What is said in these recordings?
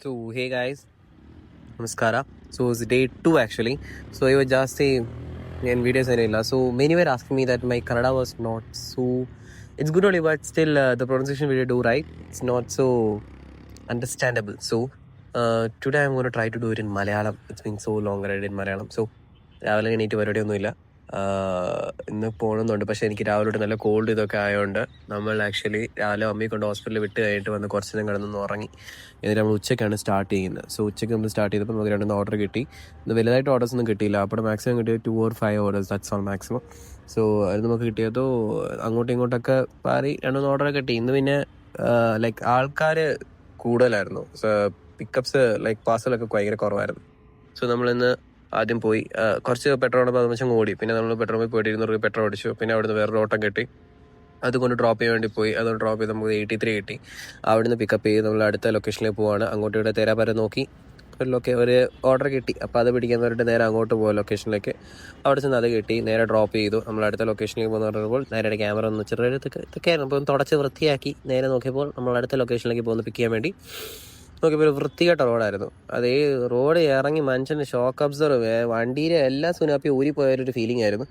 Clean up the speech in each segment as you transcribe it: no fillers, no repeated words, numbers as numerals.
So, hey guys, Namaskara. So, it's day 2 actually. So, I was just saying in videos and so many were asking me that my Kannada was not so. It's good only, but still the pronunciation we do right. It's not so understandable. So, today I'm going to try to do it in Malayalam. It's been so long that I did Malayalam. So, രാവിലെ എണീറ്റ് പരിപാടിയൊന്നുമില്ല. ഇന്ന് പോകണമെന്നുണ്ട്. പക്ഷേ എനിക്ക് രാവിലെ തൊട്ട് നല്ല called ഇതൊക്കെ ആയതുകൊണ്ട് നമ്മൾ ആക്ച്വലി രാവിലെ അമ്മയെ കൊണ്ട് ഹോസ്പിറ്റലിൽ വിട്ട് കഴിഞ്ഞിട്ട് വന്ന് കുറച്ച് നേരം കിടന്നൊന്ന് ഉറങ്ങി. എന്നിട്ട് നമ്മൾ ഉച്ചയ്ക്കാണ് സ്റ്റാർട്ട് ചെയ്യുന്നത്. സോ ഉച്ചയ്ക്ക് നമ്മൾ സ്റ്റാർട്ട് ചെയ്തപ്പോൾ നമുക്ക് 2 ഓർഡർ കിട്ടി. ഇന്ന് വലുതായിട്ട് ഓർഡേഴ്സ് ഒന്നും കിട്ടിയില്ല. അപ്പോൾ മാക്സിമം കിട്ടിയത് 2 or 5 orders, that's all maximum. So അത് നമുക്ക് കിട്ടിയതോ അങ്ങോട്ടും ഇങ്ങോട്ടൊക്കെ പാറി 2 ഓർഡർ കിട്ടി. ഇന്ന് പിന്നെ ലൈക്ക് ആൾക്കാർ കൂടുതലായിരുന്നു. പിക്കപ്സ് ലൈക്ക് പാർസലൊക്കെ ഭയങ്കര കുറവായിരുന്നു. സോ നമ്മളിന്ന് ആദ്യം പോയി കുറച്ച് പെട്രോൾ 15 ഓടി. പിന്നെ നമ്മൾ പെട്രോൾ പോയിട്ട് 200 രൂപ പെട്രോൾ അടിച്ചു. പിന്നെ അവിടുന്ന് വേറൊരു ഓട്ടം കിട്ടി, അതുകൊണ്ട് ഡ്രോപ്പ് ചെയ്യാൻ വേണ്ടി പോയി. അതുകൊണ്ട് ഡ്രോപ്പ് ചെയ്ത് നമുക്ക് 83 കിട്ടി. അവിടുന്ന് പിക്കപ്പ് ചെയ്ത് നമ്മൾ അടുത്ത ലൊക്കേഷനിലേക്ക് പോവാണ്. അങ്ങോട്ട് ഇവിടെ തേരാപര നോക്കി ഒരു ഓർഡർ കിട്ടി. അപ്പോൾ അത് പിടിക്കാൻ വേണ്ടിയിട്ട് നേരെ അങ്ങോട്ട് പോകാം ലൊക്കേഷനിലേക്ക്. അവിടെ ചെന്ന് അത് കിട്ടി, നേരെ ഡ്രോപ്പ് ചെയ്തു. നമ്മൾ അടുത്ത ലൊക്കേഷനിലേക്ക് പോകുന്ന പറഞ്ഞപ്പോൾ നേരെ ക്യാമറ ഒന്ന് ചെറിയ ഇതൊക്കെയായിരുന്നു. അപ്പോൾ തുടച്ച് വൃത്തിയാക്കി നേരെ നോക്കിയപ്പോൾ നമ്മൾ അടുത്ത ലൊക്കേഷനിലേക്ക് പോകുന്നു പിക്ക് ചെയ്യാൻ വേണ്ടി. നോക്കിയപ്പോൾ ഒരു വൃത്തികെട്ട റോഡായിരുന്നു. അതേ റോഡ് ഇറങ്ങി മനുഷ്യൻ്റെ ഷോക്ക് അബ്സർവ് വണ്ടിയിലെ എല്ലാ സുനാപ്പി ഊരിപ്പോയൊരു ഫീലിംഗ് ആയിരുന്നു.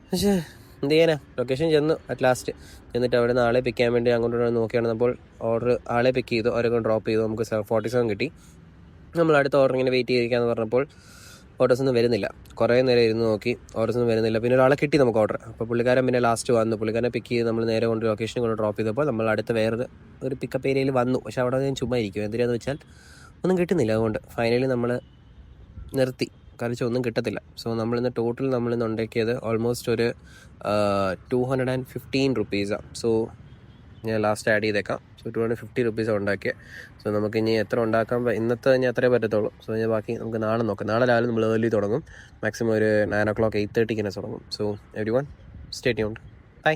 പക്ഷേ എന്ത് ചെയ്യാനാ, ലൊക്കേഷൻ ചെന്നു അറ്റ് ലാസ്റ്റ്. എന്നിട്ട് അവിടെ നിന്ന് ആളെ പിക്ക് ചെയ്യാൻ വേണ്ടി അങ്ങോട്ട് നോക്കിയാണ് അപ്പോൾ ഓർഡർ ആളെ പിക്ക് ചെയ്തു, അവരൊക്കെ ഡ്രോപ്പ് ചെയ്തു. നമുക്ക് 47 കിട്ടി. നമ്മൾ അടുത്ത ഓർഡർ ഇങ്ങനെ വെയിറ്റ് ചെയ്തിരിക്കാമെന്ന് പറഞ്ഞപ്പോൾ ഓർഡേഴ്സ് ഒന്നും വരുന്നില്ല. കുറേ നേരം ഇരുന്ന് നോക്കി, ഓർഡേഴ്സ് ഒന്നും വരുന്നില്ല. പിന്നെ ഒരാളെ കിട്ടി നമുക്ക് ഓർഡർ. അപ്പോൾ പുള്ളിക്കാരൻ പിന്നെ ലാസ്റ്റ് വന്നു. പുള്ളിക്കാരനെ പിക്ക് ചെയ്ത് നമ്മൾ നേരെ കൊണ്ട് ലൊക്കേഷനിൽ കൊണ്ട് ഡ്രോപ്പ് ചെയ്തപ്പോൾ നമ്മൾ അടുത്ത വേറൊരു പിക്കപ്പ് ഏരിയയിൽ വന്നു. പക്ഷേ അവിടെ ഞാൻ ചുമ്മാ ഇരിക്കും. എന്തിനാന്ന് വെച്ചാൽ ഒന്നും കിട്ടുന്നില്ല. അതുകൊണ്ട് ഫൈനലി നമ്മൾ നിർത്തി, കാരണം ഒന്നും കിട്ടത്തില്ല. സോ നമ്മളിന്ന് ടോട്ടൽ നമ്മളിന്ന് ഉണ്ടാക്കിയത് ഓൾമോസ്റ്റ് ഒരു 215 റുപ്പീസാണ്. സോ ഞാൻ ലാസ്റ്റ് ആഡ് ചെയ്തേക്കാം. സോ 250 റുപ്പീസാണ് ഉണ്ടാക്കിയത്. സോ നമുക്ക് ഇനി എത്ര ഉണ്ടാക്കാൻ ഇന്നത്തെ ഞാൻ അത്രേ പറ്റത്തുള്ളൂ. സോ ഞാൻ ബാക്കി നമുക്ക് നാളെ നോക്കാം. നാളെ രാവിലെ നമ്മൾ ഏർലി തുടങ്ങും. മാക്സിമം ഒരു 9 o'clock 8:30 തുടങ്ങും. So everyone stay tuned. By.